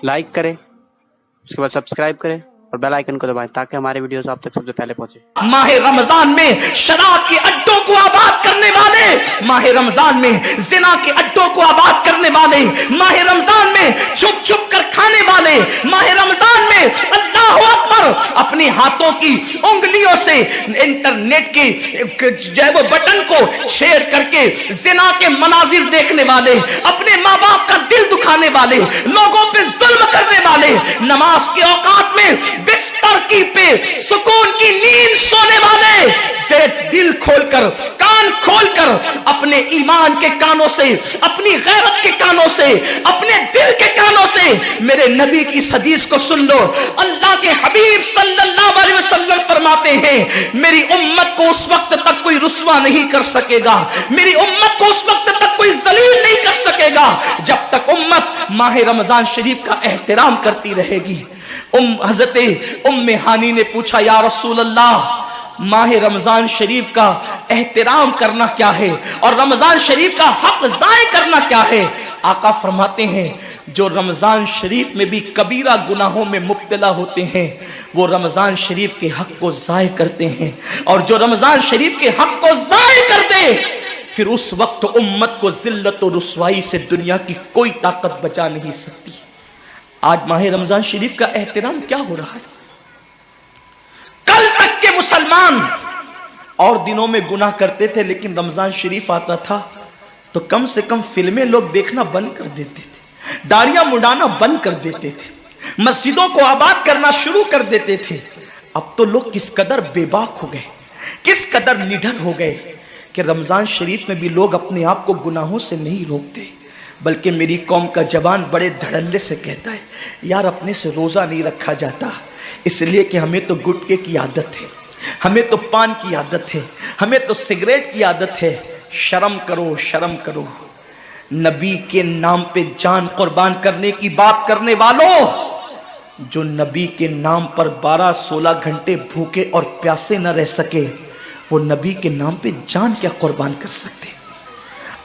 Like करें, उसके बाद सब्सक्राइब करें और बेल आइकन को दबाएं ताकि हमारे वीडियोस आप तक सबसे पहले पहुंचे। माह रमजान में शराब के अड्डों को आबाद करने वाले, माह रमजान में जिना के अड्डों को आबाद करने वाले, माह रमजान में छुप छुप कर खाने वाले, माह रमजान में अल्लाह अकबर अपने हाथों की उंगलियों से इंटरनेट के जो है वो बटन को छेड़ करके जिना के मनाजिर देखने वाले, अपने माँ बाप का दिल दुखाने वाले, लोगों पे जुल्म करने वाले, नमाज के औकात में बिस्तर की पे सुकून की नींद सोने वाले, दिल खोलकर कान खोलकर अपने ईमान के कानों से, अपनी गैरत के कानों से, अपने दिल के कानों से मेरे नबी की इस हदीस को सुन लो। अल्लाह के हबीब सल्लल्लाहु अलैहि वसल्लम फरमाते हैं, मेरी उम्मत को उस वक्त तक कोई रुस्वा नहीं कर सकेगा, मेरी उम्मत को उस वक्त तक कोई जलील नहीं कर सकेगा जब तक उम्मत माह रमजान शरीफ का एहतराम करती रहेगी। हजरत उम्मे हानी ने पूछा, या रसूल अल्लाह, माह रमजान शरीफ का एहतराम करना क्या है और रमजान शरीफ का हक ज़ाय करना क्या है? आका फरमाते हैं, जो रमजान शरीफ में भी कबीरा गुनाहों में मुब्तला होते हैं वो रमजान शरीफ के हक को ज़ाय करते हैं, और जो रमजान शरीफ के हक को ज़ाय कर दे फिर उस वक्त उम्मत को जिल्लत और रुसवाई से दुनिया की कोई ताकत बचा नहीं सकती। आज माह रमजान शरीफ का एहतराम क्या हो रहा है? कल तक के मुसलमान और दिनों में गुनाह करते थे, लेकिन रमजान शरीफ आता था तो कम से कम फिल्में लोग देखना बंद कर देते थे, दाढ़ियां मुंडाना बंद कर देते थे, मस्जिदों को आबाद करना शुरू कर देते थे। अब तो लोग किस कदर बेबाक हो गए, किस कदर निडर हो गए कि रमजान शरीफ में भी लोग अपने आप को गुनाहों से नहीं रोकते, बल्कि मेरी कौम का जवान बड़े धड़ल्ले से कहता है, यार अपने से रोज़ा नहीं रखा जाता इसलिए कि हमें तो गुटखे की आदत है, हमें तो पान की आदत है, हमें तो सिगरेट की आदत है। शर्म करो, शर्म करो। नबी के नाम पे जान कुर्बान करने की बात करने वालों, जो नबी के नाम पर 12-16 घंटे भूखे और प्यासे न रह सके, वो नबी के नाम पे जान क्या कुर्बान कर सकते?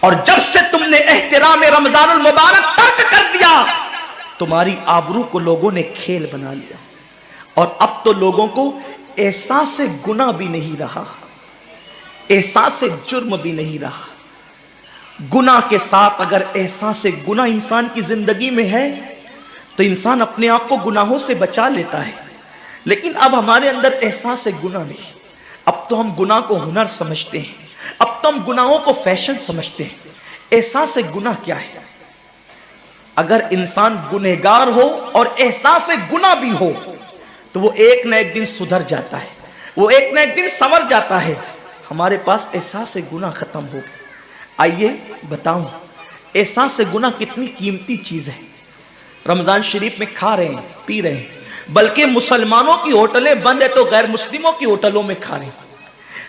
और जब से तुमने एहतराम रमजानुल मुबारक तर्क कर दिया, तुम्हारी आबरू को लोगों ने खेल बना लिया, और अब तो लोगों को एहसास से गुनाह भी नहीं रहा, एहसास से जुर्म भी नहीं रहा। गुनाह के साथ अगर एहसास से गुनाह इंसान की जिंदगी में है तो इंसान अपने आप को गुनाहों से बचा लेता है, लेकिन अब हमारे अंदर एहसास से गुनाह नहीं। अब तो हम गुनाह को हुनर समझते हैं, अब तो हम गुनाहों को फैशन समझते हैं। एहसास से गुनाह क्या है? अगर इंसान गुनहगार हो और एहसास से गुनाह भी हो तो वो एक न एक दिन सुधर जाता है, वो एक न एक दिन संवर जाता है। हमारे पास एहसास से गुनाह खत्म हो गया। आइए बताऊं, एहसास से गुनाह कितनी कीमती चीज है। रमजान शरीफ में खा रहे हैं, पी रहे हैं, बल्कि मुसलमानों की होटलें बंद है तो गैर मुस्लिमों की होटलों में खा रहे हैं,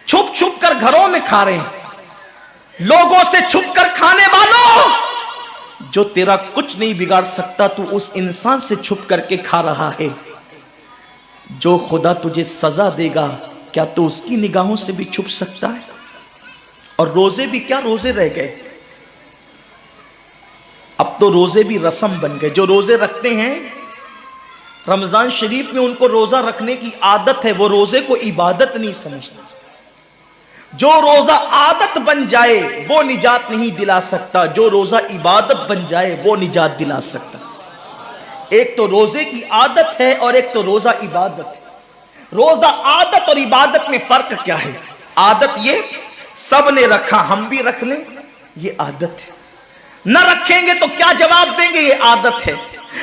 छुप छुप कर घरों में खा रहे हैं। लोगों से छुप कर खाने वालों, जो तेरा कुछ नहीं बिगाड़ सकता तू उस इंसान से छुप करके खा रहा है। जो खुदा तुझे सजा देगा क्या तू उसकी निगाहों से भी छुप सकता है? और रोजे भी क्या रोजे रह गए, अब तो रोजे भी रस्म बन गए। जो रोजे रखते हैं रमजान शरीफ में, उनको रोजा रखने की आदत है, वो रोजे को इबादत नहीं समझते। जो रोजा आदत बन जाए वो निजात नहीं दिला सकता, जो रोजा इबादत बन जाए वो निजात दिला सकता। एक तो रोजे की आदत है और एक तो रोजा इबादत है। रोजा आदत और इबादत में फर्क क्या है? आदत ये सब ने रखा, हम भी रख लें, ये आदत है। न रखेंगे तो क्या जवाब देंगे, ये आदत है।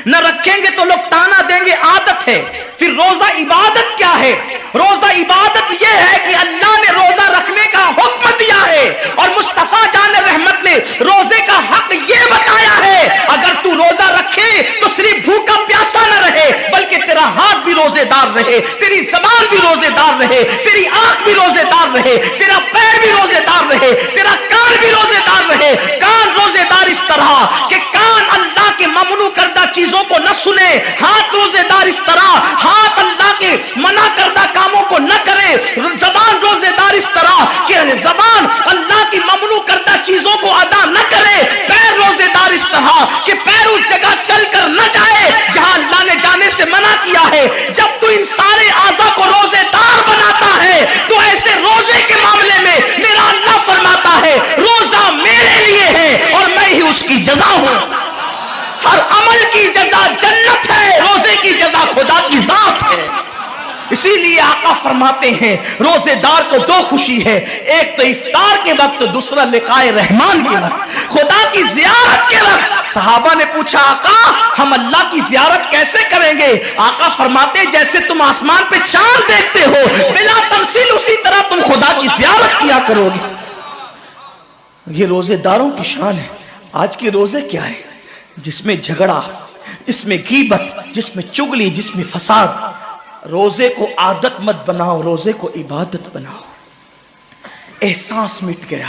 न रखेंगे तो लोग ताना देंगे, आदत है। फिर रोजा इबादत क्या है? रोजा इबादत यह है कि अल्लाह ने रोजा रखने का हुक्म दिया है और मुस्तफा जान रहमत ने रोजे का हक यह बताया है, अगर तू रोजा रखे तो सिर्फ भूखा प्यासा न रहे, बल्कि तेरा हाथ भी रोजेदार रहे, तेरी जबान भी रोजेदार रहे, तेरी आंख भी रोजेदार रहे, तेरा पैर भी रोजेदार रहे, तेरा कान भी रोजेदार रहे। कान रोजेदार इस तरह कि कान अल्लाह के ममनू करदा चीजों को न सुने, हाथ रोजेदार इस तरह हाथ अल्लाह के मना करदा कामों को न करे, जबान रोजेदार इस तरह कि जबान अल्लाह की ममनू करदा चीजों को अदा न करे, पैर रोजेदार इस तरह कि पैर उस जगह चलकर न जाए کی جزا جنت ہے، روزے کی جزا خدا کی ذات ہے۔ اسی لیے آقا فرماتے ہیں روزے دار کو دو خوشی ہے، ایک تو افطار کے وقت، دوسرا لقائے رحمان کے وقت، خدا کی زیارت کے وقت۔ صحابہ نے پوچھا آقا ہم اللہ کی زیارت کیسے کریں گے؟ آقا فرماتے جیسے تم آسمان پہ چاند دیکھتے ہو بلا تمثیل، اسی طرح تم خدا کی زیارت کیا کرو گے۔ یہ روزے داروں کی شان ہے۔ آج کے روزے کیا ہے؟ جس میں جھگڑا، جس میں غیبت، جس میں چغلی، جس میں فساد۔ روزے کو عادت مت بناؤ، روزے کو عبادت بناؤ۔ احساس مٹ گیا،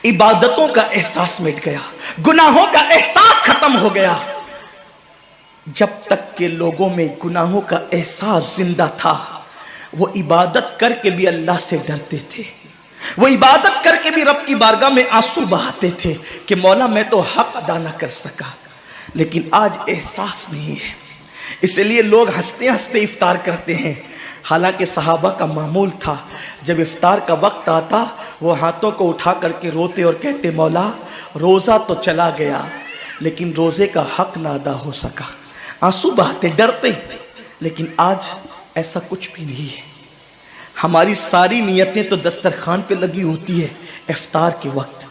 عبادتوں کا احساس مٹ گیا، گناہوں کا احساس ختم ہو گیا۔ جب تک کہ لوگوں میں گناہوں کا احساس زندہ تھا وہ عبادت کر کے بھی اللہ سے ڈرتے تھے، وہ عبادت کر کے بھی رب کی بارگاہ میں آنسو بہاتے تھے کہ مولا میں تو حق ادا نہ کر سکا۔ لیکن آج احساس نہیں ہے، اس لیے لوگ ہنستے ہنستے افطار کرتے ہیں۔ حالانکہ صحابہ کا معمول تھا جب افطار کا وقت آتا وہ ہاتھوں کو اٹھا کر کے روتے اور کہتے مولا روزہ تو چلا گیا لیکن روزے کا حق نہ ادا ہو سکا، آنسو بہاتے، ڈرتے۔ لیکن آج ایسا کچھ بھی نہیں ہے۔ ہماری ساری نیتیں تو دسترخوان پہ لگی ہوتی ہے افطار کے وقت،